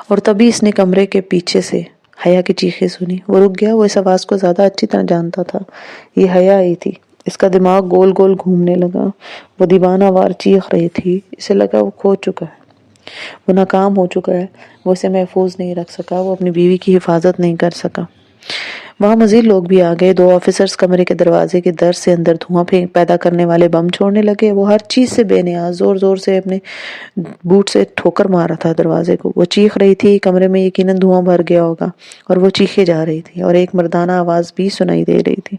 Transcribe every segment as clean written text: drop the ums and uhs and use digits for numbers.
اور تبھی اس نے کمرے کے پیچھے سے حیا کی چیخیں سنی۔ وہ رک گیا، وہ اس آواز کو زیادہ اچھی طرح جانتا تھا، یہ حیا ہی تھی۔ اس کا دماغ گول گول گھومنے لگا، وہ دیوانہ وار چیخ رہی تھی، اسے لگا وہ کھو چکا ہے، وہ ناکام ہو چکا ہے، وہ اسے محفوظ نہیں رکھ سکا، وہ اپنی بیوی کی حفاظت نہیں کر سکا۔ وہاں مزید لوگ بھی آ گئے، 2 آفیسرز کمرے کے دروازے کے در سے اندر دھواں پیدا کرنے والے بم چھوڑنے لگے۔ وہ ہر چیز سے بے نیاز زور زور سے اپنے بوٹ سے ٹھوکر مارا تھا دروازے کو۔ وہ چیخ رہی تھی، کمرے میں یقیناً دھواں بھر گیا ہوگا، اور وہ چیخے جا رہی تھی، اور ایک مردانہ آواز بھی سنائی دے رہی تھی۔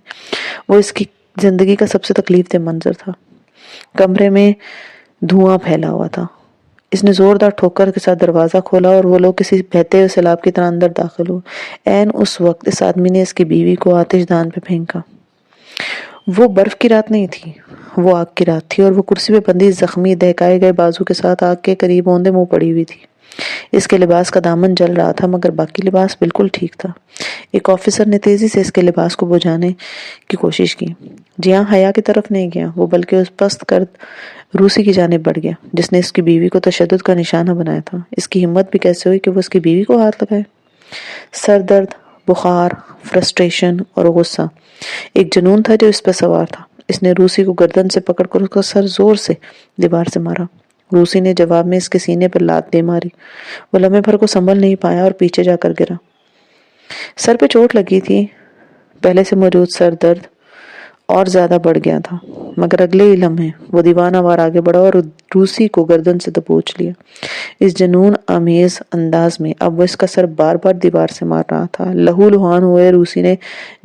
وہ اس کی زندگی کا سب سے تکلیف دہ منظر تھا۔ کمرے میں دھواں پھیلا ہوا تھا۔ اس نے زوردار ٹھوکر کے ساتھ دروازہ کھولا اور وہ لوگ کسی بہتے ہوئے سیلاب کی طرح اندر داخل ہوئے۔ عین اس وقت اس آدمی نے اس کی بیوی کو آتش دان پہ پھینکا۔ وہ برف کی رات نہیں تھی، وہ آگ کی رات تھی، اور وہ کرسی پہ بندھی زخمی دہکائے گئے بازو کے ساتھ آگ کے قریب اوندے منہ پڑی ہوئی تھی۔ اس کے لباس کا دامن جل رہا تھا، مگر باقی لباس بالکل ٹھیک تھا۔ ایک آفیسر نے تیزی سے اس کے لباس کو بجھانے کی کوشش کی۔ جی ہاں، حیا کی طرف نہیں گیا، وہ بلکہ اس پست کرد روسی کی جانب بڑھ گیا جس نے اس کی بیوی کو تشدد کا نشانہ بنایا تھا۔ اس کی ہمت بھی کیسے ہوئی کہ وہ اس کی بیوی کو ہاتھ لگائے؟ سر درد، بخار، فرسٹریشن اور غصہ، ایک جنون تھا جو اس پہ سوار تھا۔ اس نے روسی کو گردن سے پکڑ کر اس کا سر زور سے دیوار سے مارا۔ روسی نے جواب میں اس کے سینے پر لات دے ماری۔ وہ لمحے بھر کو سنبھل نہیں پایا اور پیچھے جا کر گرا۔ سر پہ چوٹ لگی تھی، پہلے سے موجود سر درد اور زیادہ بڑھ گیا تھا، مگر اگلے ہی لمحے وہ دیوانہ وار آگے بڑھا اور روسی کو گردن سے دبوچ لیا۔ اس جنون آمیز انداز میں اب وہ اس کا سر بار بار دیوار سے مار رہا تھا۔ لہو لہان ہوئے روسی نے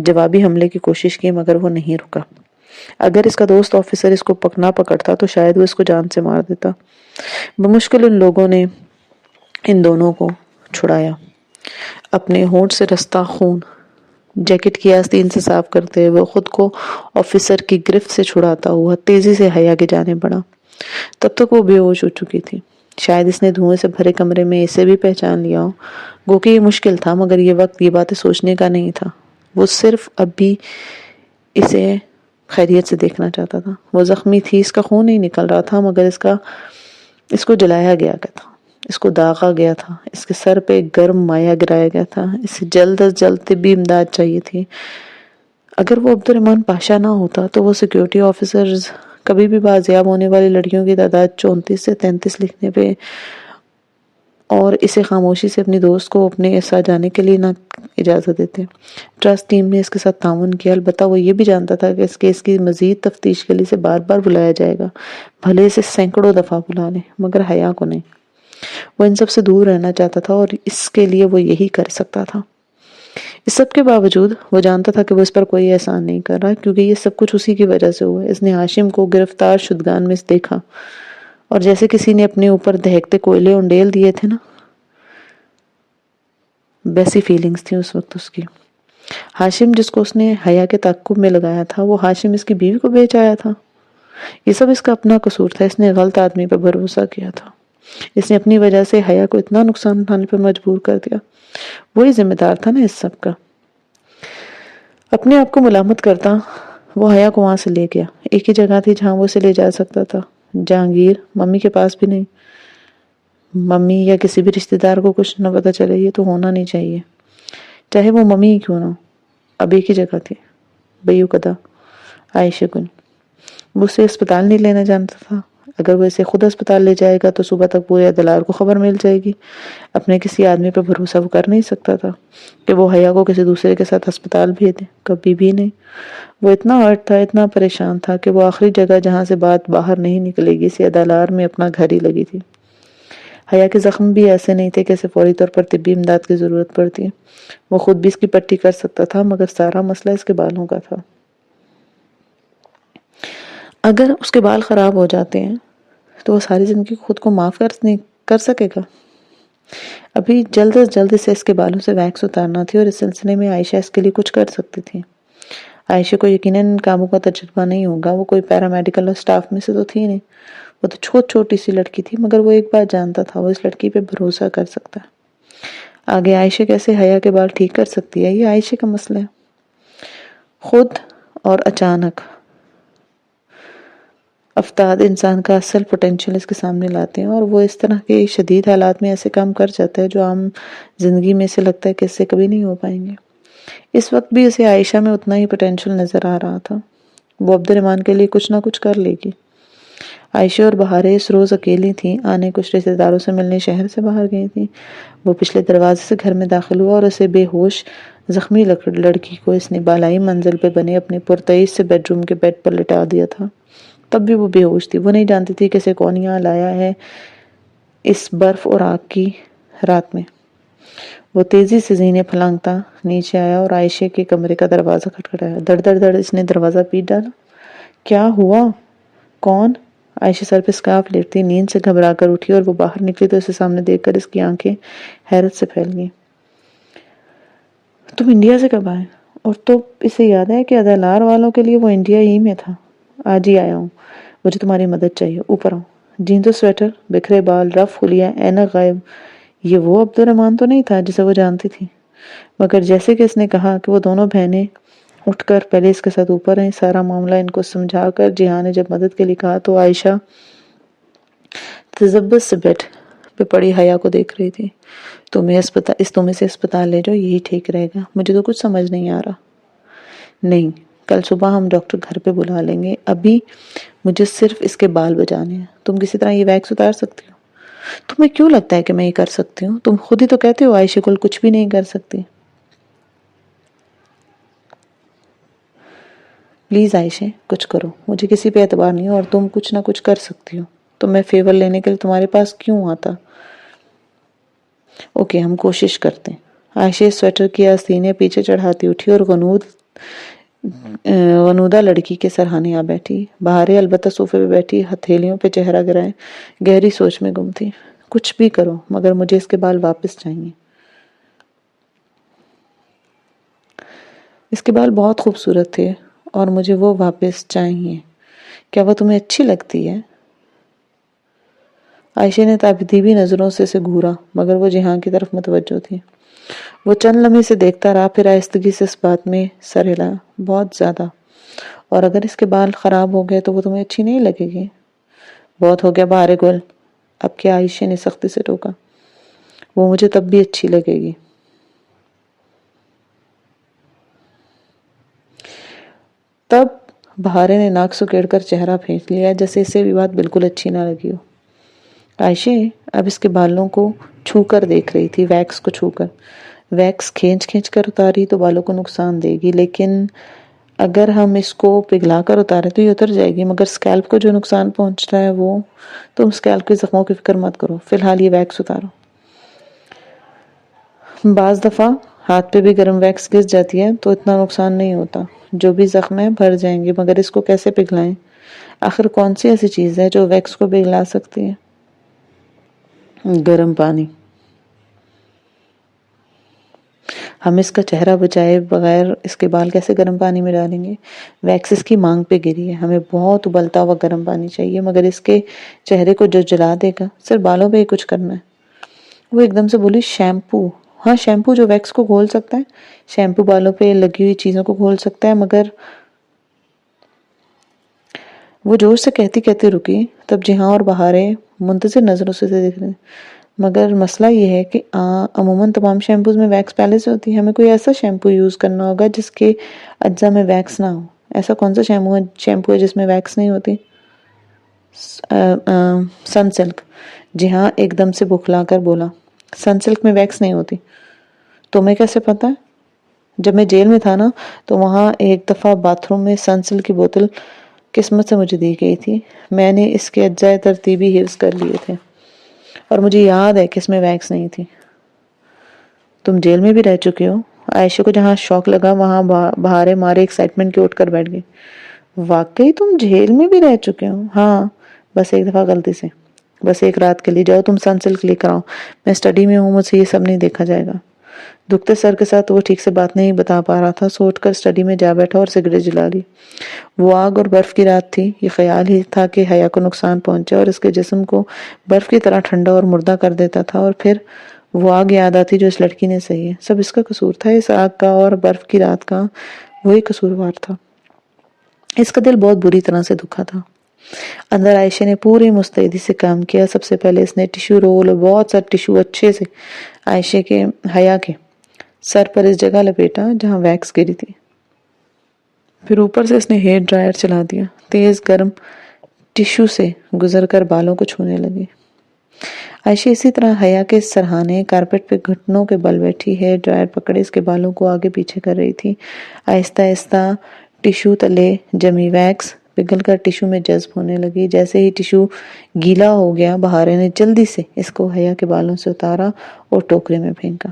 جوابی حملے کی کوشش کی، مگر وہ نہیں رکا۔ اگر اس کا دوست آفیسر اس کو نہ پکڑتا تو شاید وہ اس کو جان سے مار دیتا۔ بمشکل ان لوگوں نے ان دونوں کو چھڑایا۔ اپنے ہونٹ سے رستا خون جیکٹ کی آستین سے صاف کرتے ہوئے وہ خود کو آفیسر کی گرفت سے چھڑاتا ہوا تیزی سے حیا کی جانب بڑھا۔ تب تک وہ بے ہوش ہو چکی تھی۔ شاید اس نے دھوئیں سے بھرے کمرے میں اسے بھی پہچان لیا ہو۔ گو کہ یہ مشکل تھا، مگر یہ وقت یہ باتیں سوچنے کا نہیں تھا۔ وہ صرف اب بھی اسے خیریت سے دیکھنا چاہتا تھا۔ وہ زخمی تھی، اس کا خون نہیں نکل رہا تھا، مگر اس کو جلایا گیا تھا، اس کو داغا گیا تھا، اس کے سر پہ ایک گرم مایہ گرایا گیا تھا۔ اسے جلد از جلد طبی امداد چاہیے تھی۔ اگر وہ عبد الرحمن پاشا نہ ہوتا تو وہ سیکیورٹی آفیسرز کبھی بھی بازیاب ہونے والی لڑکیوں کی تعداد 34 سے 33 لکھنے پہ اور اسے خاموشی سے اپنی دوست کو اپنے ساتھ جانے کے لیے نہ اجازت دیتے۔ ٹرسٹ ٹیم نے اس کے ساتھ تعاون کیا، البتہ وہ یہ بھی جانتا تھا کہ اس کیس کی مزید تفتیش کے لیے اسے بار بار بلایا جائے گا، بھلے اسے سینکڑوں دفعہ بلا لیں، مگر حیا کو نہیں۔ وہ ان سب سے دور رہنا چاہتا تھا، اور اس کے لیے وہ یہی کر سکتا تھا۔ اس سب کے باوجود وہ جانتا تھا کہ وہ اس پر کوئی احسان نہیں کر رہا، کیونکہ یہ سب کچھ اسی کی وجہ سے ہوا۔ اس نے ہاشم کو گرفتار شدگان میں دیکھا، اور جیسے کسی نے اپنے اوپر دہکتے کوئلے انڈیل دیے تھے نا، ویسی فیلنگز تھی اس وقت اس کی۔ ہاشم جس کو اس نے حیا کے تعقب میں لگایا تھا، وہ ہاشم اس کی بیوی کو بیچ آیا تھا۔ یہ سب اس کا اپنا قصور تھا، اس نے غلط آدمی پر بھروسہ کیا تھا۔ اس نے اپنی وجہ سے حیا کو اتنا نقصان اٹھانے پر مجبور کر دیا۔ وہی ذمہ دار تھا نا اس سب کا۔ اپنے آپ کو ملامت کرتا وہ حیا کو وہاں سے لے گیا۔ ایک ہی جگہ تھی جہاں وہ اسے لے جا سکتا تھا، جہانگیر۔ ممی کے پاس بھی نہیں۔ ممی یا کسی بھی رشتہ دار کو کچھ نہ پتا چلے، یہ تو ہونا نہیں چاہیے، چاہے وہ ممی ہی کیوں نہ ہو۔ اب ایک ہی جگہ تھی، بیو قدا، عائشہ گل۔ وہ اسے اسپتال نہیں لینا جانتا تھا۔ اگر وہ اسے خود اسپتال لے جائے گا تو صبح تک پورے عدلار کو خبر مل جائے گی۔ اپنے کسی آدمی پر بھروسہ وہ کر نہیں سکتا تھا کہ وہ حیا کو کسی دوسرے کے ساتھ اسپتال بھیج دے، کبھی بھی نہیں۔ وہ اتنا ہرٹ تھا، اتنا پریشان تھا کہ وہ آخری جگہ جہاں سے بات باہر نہیں نکلے گی، اسی عدلار میں اپنا گھر ہی لگی تھی۔ حیا کے زخم بھی ایسے نہیں تھے کہ اسے فوری طور پر طبی امداد کی ضرورت پڑتی۔ وہ خود بھی اس کی پٹی کر سکتا تھا، مگر سارا مسئلہ اس کے بالوں کا تھا۔ اگر اس کے بال خراب ہو جاتے ہیں تو وہ ساری زندگی خود کو معاف کر سکے گا۔ ابھی جلد از جلد اسے اس کے بالوں سے ویکس اتارنا تھی، اور اس سلسلے میں عائشہ اس کے لیے کچھ کر سکتی تھی۔ عائشہ کو یقیناً ان کاموں کا تجربہ نہیں ہوگا، وہ کوئی پیرامیڈیکل اور سٹاف میں سے تو تھی نہیں، وہ تو چھوٹی سی لڑکی تھی، مگر وہ ایک بات جانتا تھا، وہ اس لڑکی پہ بھروسہ کر سکتا ہے۔ آگے عائشہ کیسے حیا کے بال ٹھیک کر سکتی ہے، یہ عائشہ کا مسئلہ ہے۔ خود اور اچانک افتاد انسان کا اصل پوٹینشیل اس کے سامنے لاتے ہیں، اور وہ اس طرح کے شدید حالات میں ایسے کام کر جاتا ہے جو عام زندگی میں سے لگتا ہے کہ اس سے کبھی نہیں ہو پائیں گے۔ اس وقت بھی اسے عائشہ میں اتنا ہی پوٹینشیل نظر آ رہا تھا۔ وہ عبد الرحمن کے لیے کچھ نہ کچھ کر لے گی۔ عائشہ اور بہاریں اس روز اکیلی تھیں، آنے کچھ رشتہ داروں سے ملنے شہر سے باہر گئی تھیں۔ وہ پچھلے دروازے سے گھر میں داخل ہوا اور اسے بے ہوش زخمی لڑکی کو اس نے بالائی منزل پہ بنے اپنے پرتعیش سے بیڈ روم کے بیڈ پر لٹا دیا تھا۔ تب بھی وہ بے ہوش تھی۔ وہ نہیں جانتی تھی کہ اسے کون یہاں لایا ہے اس برف اور آگ کی رات میں۔ وہ تیزی سے زینے پھلانگتا نیچے آیا اور عائشہ کے کمرے کا دروازہ کھٹکھٹایا۔ دڑ دڑ دڑ اس نے دروازہ پیٹ ڈالا۔ کیا ہوا؟ کون؟ عائشہ سر پہ سکارف لیٹتی نیند سے گھبرا کر اٹھی اور وہ باہر نکلی تو اسے سامنے دیکھ کر اس کی آنکھیں حیرت سے پھیل گئیں۔ تم انڈیا سے کب آئے؟ اور تو اسے یاد ہے کہ ادالار والوں کے لیے وہ انڈیا ہی میں تھا۔ آج ہی آیا ہوں، مجھے تمہاری مدد چاہیے، اوپر آؤ۔ جین تو سویٹر، بکھرے بال، رف خلیہ، اینک غائب۔ یہ وہ عبد الرحمن تو نہیں تھا جسے وہ جانتی تھی، مگر جیسے کہ اس نے کہا کہ وہ دونوں بہنیں اٹھ کر پہلے اس کے ساتھ اوپر آئیں۔ سارا معاملہ ان کو سمجھا کر جہاں نے جب مدد کے لیے کہا تو عائشہ تذبذب سے بیڈ پہ پڑی حیا کو دیکھ رہی تھی۔ تم اسے اسپتال لے جاؤ، یہی ٹھیک رہے گا۔ مجھے تو کچھ سمجھ نہیں آ رہا۔ نہیں، کل صبح ہم ڈاکٹر گھر پہ بلا لیں گے، ابھی مجھے صرف اس کے بال بچانے ہیں۔ تم کسی طرح یہ ویکس اتار سکتی ہو؟ تمہیں کیوں لگتا ہے کہ میں یہ کر سکتی ہوں؟ تم خود ہی تو کہتے ہو عائشہ کل کچھ بھی نہیں کر سکتی۔ پلیز عائشہ کچھ کرو، مجھے کسی پہ اعتبار نہیں ہے اور تم کچھ نہ کچھ کر سکتی ہو، تو میں فیور لینے کے لیے تمہارے پاس کیوں آتا؟ اوکے، ہم کوشش کرتے ہیں۔ عائشہ سویٹر کی آستینیں پیچھے چڑھاتی اٹھی اور غنودہ لڑکی کے سرہانے آ بیٹھی۔ بہاریں البتہ صوفے پہ بیٹھی ہتھیلیوں پہ چہرہ گرائے گہری سوچ میں گم تھی۔ کچھ بھی کرو مگر مجھے اس کے بال واپس چاہیے۔ اس کے بال بہت خوبصورت تھے اور مجھے وہ واپس چاہیے۔ کیا وہ تمہیں اچھی لگتی ہے؟ عائشہ نے تابدیبی نظروں سے اسے گھورا مگر وہ جہاں کی طرف متوجہ تھی۔ وہ چند لمحے سے دیکھتا رہا، پھر آہستگی سے اس بات میں سر ہلا۔ بہت زیادہ۔ اور اگر اس کے بال خراب ہو گئے تو وہ تمہیں اچھی نہیں لگے گی؟ بہت ہو گیا بہارے گل، اب کیا؟ عائشہ نے سختی سے ٹوکا۔ وہ مجھے تب بھی اچھی لگے گی۔ تب بہارے نے ناک سکیڑ کر چہرہ پھینک لیا جیسے اسے بھی بات بالکل اچھی نہ لگی ہو۔ عائشہ اب اس کے بالوں کو چھو کر دیکھ رہی تھی، ویکس کو چھو کر۔ ویکس کھینچ کر اتاری تو بالوں کو نقصان دے گی، لیکن اگر ہم اس کو پگھلا کر اتارے تو یہ اتر جائے گی، مگر سکیلپ کو جو نقصان پہنچتا ہے وہ… تم سکیلپ کے زخموں کی فکر مت کرو، فی الحال یہ ویکس اتارو۔ بعض دفعہ ہاتھ پہ بھی گرم ویکس گس جاتی ہے تو اتنا نقصان نہیں ہوتا، جو بھی زخم ہے بھر جائیں گے، مگر اس کو کیسے پگھلائیں؟ آخر کون سی ایسی چیز ہے جو ویکس کو پگھلا سکتی ہے؟ گرم پانی۔ ہم اس کا چہرہ بچائے بغیر اس کے بال کیسے گرم پانی میں ڈالیں گے؟ ویکس اس کی مانگ پہ گری ہے، ہمیں بہت ابلتا ہوا گرم پانی چاہیے، مگر اس کے چہرے کو جو جلا دے گا، صرف بالوں پہ ہی کچھ کرنا ہے۔ وہ ایک دم سے بولی، شیمپو؟ ہاں، شیمپو جو ویکس کو گھول سکتا ہے۔ شیمپو بالوں پہ لگی ہوئی چیزوں کو گھول سکتا ہے، مگر… وہ جوش سے کہتی رکی، تب جہاں اور بہاریں منتظر نظروں سے دیکھ رہے۔ مگر مسئلہ یہ ہے کہ عموماً تمام شیمپوز میں ویکس پہلے سے ہوتی ہے، ہمیں کوئی ایسا شیمپو یوز کرنا ہوگا جس کے اجزاء میں ویکس نہ ہو۔ ایسا کون سا شیمپو ہے جس میں ویکس نہیں ہوتی؟ سن سلک۔ جی ہاں، ایک دم سے بکھلا کر بولا، سن سلک میں ویکس نہیں ہوتی۔ تمہیں کیسے پتا ہے؟ جب میں جیل میں تھا نا تو وہاں ایک دفعہ باتھ روم میں سن سلک کی بوتل قسمت سے مجھے دی گئی تھی، میں نے اس کے اجزاء ترتیبی حفظ کر لیے تھے اور مجھے یاد ہے کہ اس میں ویکس نہیں تھی۔ تم جیل میں بھی رہ چکی ہو؟ عائشہ کو جہاں شوق لگا وہاں بہاریں مارے ایکسائٹمنٹ کے اٹھ کر بیٹھ گئی۔ واقعی تم جیل میں بھی رہ چکے ہو؟ ہاں، بس ایک دفعہ غلطی سے، بس ایک رات کے لیے۔ جاؤ تم سن سلک لے کر آؤ، میں اسٹڈی میں ہوں، مجھ سے یہ سب نہیں دیکھا جائے گا۔ دکھتے سر کے ساتھ وہ ٹھیک سے بات نہیں بتا پا رہا تھا، سو اٹھ کر اسٹڈی میں جا بیٹھا اور سگریٹ جلا لی۔ وہ آگ اور برف کی رات تھی، یہ خیال ہی تھا کہ حیا کو نقصان پہنچے اور اس کے جسم کو برف کی طرح ٹھنڈا اور مردہ کر دیتا تھا، اور پھر وہ آگ یاد آتی جو اس لڑکی نے سہی ہے۔ سب اس کا قصور تھا، اس آگ کا اور برف کی رات کا، وہی قصوروار تھا۔ اس کا دل بہت بری طرح سے دکھا تھا۔ اندر عائشہ نے پوری مستعدی سے کام کیا. سب سے پہلے اس نے ٹیشو رول اور بہت سارے ٹیشو اچھے سے عائشہ کے حیا کے سر پر اس جگہ لپیٹا جہاں ویکس گری تھی. پھر اوپر سے اس نے ہیئر ڈرائر چلا دیا. تیز گرم ٹیشو سے گزر کر بالوں کو چھونے لگی. عائشہ اسی طرح حیا کے سرہانے کارپیٹ پہ گھٹنوں کے بل بیٹھی ہیئر ڈرائر پکڑے اس کے بالوں کو آگے پیچھے کر رہی تھی. آہستہ آہستہ ٹیشو تلے جمی ویکس پگھل کر ٹیشو میں جذب ہونے لگی. جیسے ہی ٹیشو گیلا ہو گیا بہارے نے جلدی سے اس کو حیا کے بالوں سے اتارا اور ٹوکرے میں پھینکا.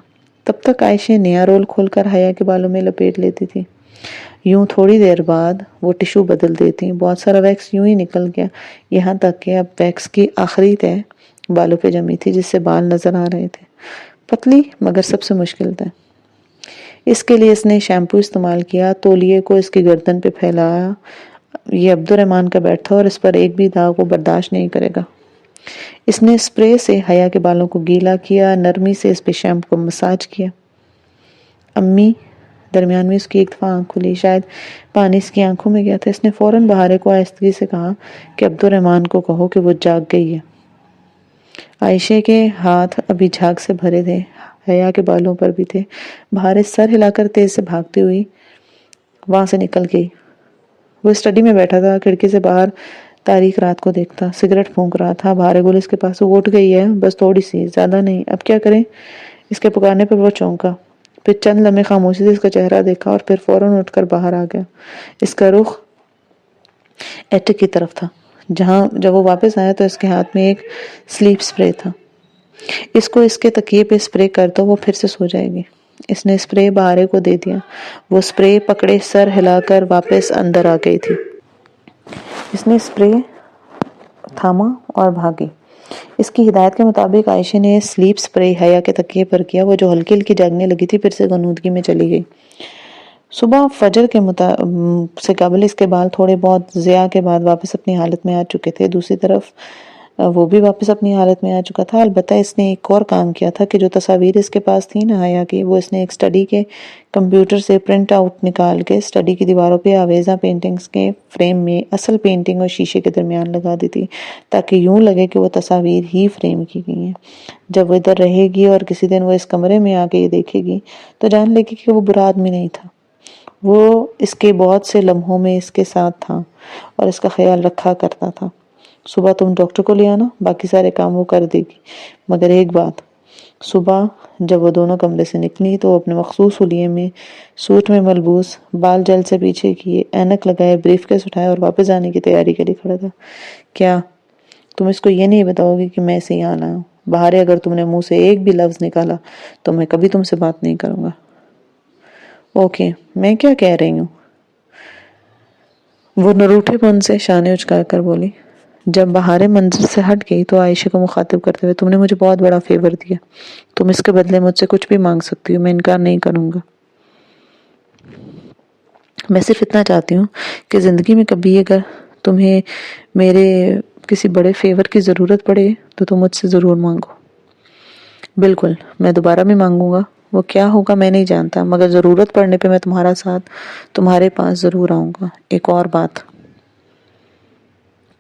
تب تک عائشہ نیا رول کھول کر حیا کے بالوں میں لپیٹ لیتی تھی. یوں تھوڑی دیر بعد وہ ٹیشو بدل دیتی. بہت سارا ویکس یوں ہی نکل گیا یہاں تک کہ اب ویکس کی آخری تہ بالوں پہ جمی تھی جس سے بال نظر آ رہے تھے. پتلی مگر سب سے مشکل تھا. اس کے لیے اس نے شیمپو استعمال کیا. تولیے کو اس کی گردن پہ پھیلایا. یہ عبد الرحمن کا بیٹ تھا اور اس پر ایک بھی داغ وہ برداشت نہیں کرے گا. اس نے اسپرے سے حیا کے بالوں کو گیلا کیا. نرمی سے اس پہ شیمپو کو مساج کیا. امی درمیان میں اس کی ایک دفعہ آنکھ کھلی. شاید پانی اس کی آنکھوں میں گیا تھا. اس نے فوراً بہارے کو آہستگی سے کہا کہ عبد الرحمن کو کہو کہ وہ جاگ گئی ہے. عائشہ کے ہاتھ ابھی جھاگ سے بھرے تھے. حیا کے بالوں پر بھی تھے. بہارے سر ہلا کر تیز سے بھاگتی ہوئی وہاں سے نکل گئی. وہ اسٹڈی میں بیٹھا تھا. کھڑکی سے باہر تاریک رات کو دیکھتا. سگریٹ پھونک رہا تھا. بہارے گل اس کے پاس. وہ اٹھ گئی ہے بس تھوڑی سی زیادہ نہیں. اب کیا کریں؟ اس کے پکارنے پر وہ چونکا. پھر چند لمحے خاموشی سے اس کا چہرہ دیکھا اور پھر فوراً اٹھ کر باہر آ گیا. اس کا رخ ایٹک کی طرف تھا. جب وہ واپس آیا تو اس کے ہاتھ میں ایک سلیپ سپرے تھا. اس کو اس کے تکیے پہ سپرے کر دو وہ پھر سے سو جائے گی. اس نے سپرے بہارے کو دے دیا. وہ سپرے پکڑے سر ہلا کر واپس اندر آ گئی تھی. اس نے سپرے تھاما اور بھاگی. اس کی ہدایت کے مطابق عائشہ نے سلیپ سپرے حیا کے تکیے پر کیا. وہ جو ہلکی ہلکی جاگنے لگی تھی پھر سے غنودگی میں چلی گئی. صبح فجر کے سے قبل اس کے بال تھوڑے بہت ضیاء کے بعد واپس اپنی حالت میں آ چکے تھے. دوسری طرف وہ بھی واپس اپنی حالت میں آ چکا تھا. البتہ اس نے ایک اور کام کیا تھا کہ جو تصاویر اس کے پاس تھی نا حیا کی، وہ اس نے ایک اسٹڈی کے کمپیوٹر سے پرنٹ آؤٹ نکال کے اسٹڈی کی دیواروں پہ آویزہ پینٹنگز کے فریم میں اصل پینٹنگ اور شیشے کے درمیان لگا دی تھی تاکہ یوں لگے کہ وہ تصاویر ہی فریم کی گئی ہیں. جب وہ ادھر رہے گی اور کسی دن وہ اس کمرے میں آ کے یہ دیکھے گی تو جان لے گی کہ وہ برا آدمی نہیں تھا. وہ اس کے بہت سے لمحوں میں اس کے ساتھ تھا اور اس کا خیال رکھا کرتا تھا. صبح تم ڈاکٹر کو لے آنا، باقی سارے کام وہ کر دے گی. مگر ایک بات، صبح جب وہ دونوں کمرے سے نکلی تو وہ اپنے مخصوص حلیے میں سوٹ میں ملبوس، بال جل سے پیچھے کیے، اینک لگائے، بریف کیس اٹھائے اور واپس آنے کی تیاری کے لیے کھڑا تھا. کیا تم اس کو یہ نہیں بتاؤ گی کہ میں اسے یہاں لایا ہوں؟ بہارے اگر تم نے منہ سے ایک بھی لفظ نکالا تو میں کبھی تم سے بات نہیں کروں گا. اوکے، میں کیا کہہ رہی ہوں؟ وہ نروٹھے پن سے شانے اچکا کر بولی. جب بہارے منظر سے ہٹ گئی تو عائشہ کو مخاطب کرتے ہوئے، تم نے مجھے بہت بڑا فیور دیا. تم اس کے بدلے مجھ سے کچھ بھی مانگ سکتی ہو، میں انکار نہیں کروں گا. میں صرف اتنا چاہتی ہوں کہ زندگی میں کبھی اگر تمہیں میرے کسی بڑے فیور کی ضرورت پڑے تو تم مجھ سے ضرور مانگو. بالکل، میں دوبارہ بھی مانگوں گا. وہ کیا ہوگا میں نہیں جانتا، مگر ضرورت پڑنے پہ میں تمہارا ساتھ تمہارے پاس ضرور آؤں گا. ایک اور بات.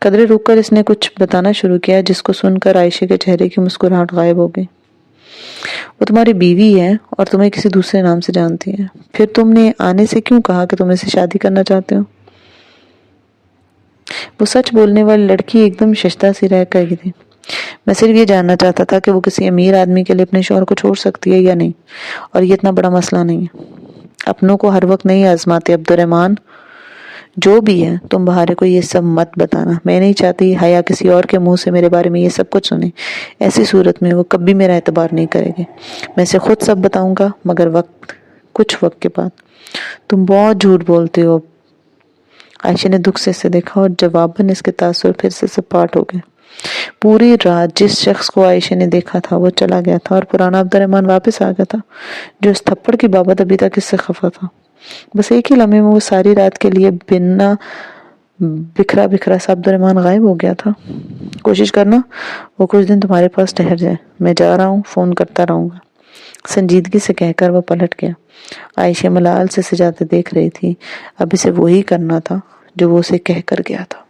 قدرے رک کر اس نے کچھ بتانا شروع کیا جس کو سن کر عائشہ کے چہرے کی مسکراہٹ غائب ہو گئی. وہ تمہاری بیوی ہے اور تمہیں کسی دوسرے نام سے جانتی ہے. پھر تم نے آنے سے کیوں کہا کہ تم اسے شادی کرنا چاہتے ہو؟ وہ سچ بولنے والی لڑکی ایک دم ششدر سی رہ گئی تھی. میں صرف یہ جاننا چاہتا تھا کہ وہ کسی امیر آدمی کے لیے اپنے شوہر کو چھوڑ سکتی ہے یا نہیں، اور یہ اتنا بڑا مسئلہ نہیں ہے. اپنوں کو ہر وقت نہیں آزماتے عبد الرحمن. جو بھی ہے تم بہارے کو یہ سب مت بتانا. میں نہیں چاہتی حیا کسی اور کے منہ سے میرے بارے میں یہ سب کچھ سنے. ایسی صورت میں وہ کبھی میرا اعتبار نہیں کرے گی. میں اسے خود سب بتاؤں گا، مگر کچھ وقت کے بعد. تم بہت جھوٹ بولتے ہو. عائشہ نے دکھ سے اسے دیکھا اور جواباً اس کے تاثر پھر سے سپاٹ ہو گئے. پوری رات جس شخص کو عائشہ نے دیکھا تھا وہ چلا گیا تھا اور پرانا عبد الرحمن واپس آ گیا تھا جو اس تھپڑ کی بابت ابھی تک اس سے خفا تھا. بس ایک ہی لمحے میں وہ ساری رات کے لیے بنا بکھرا سا عبد الرحمن غائب ہو گیا تھا. کوشش کرنا وہ کچھ دن تمہارے پاس ٹھہر جائے. میں جا رہا ہوں، فون کرتا رہوں گا، سنجیدگی سے کہہ کر وہ پلٹ گیا. عائشہ ملال سے جاتے دیکھ رہی تھی. اب اسے وہی کرنا تھا جو وہ اسے کہہ کر گیا تھا.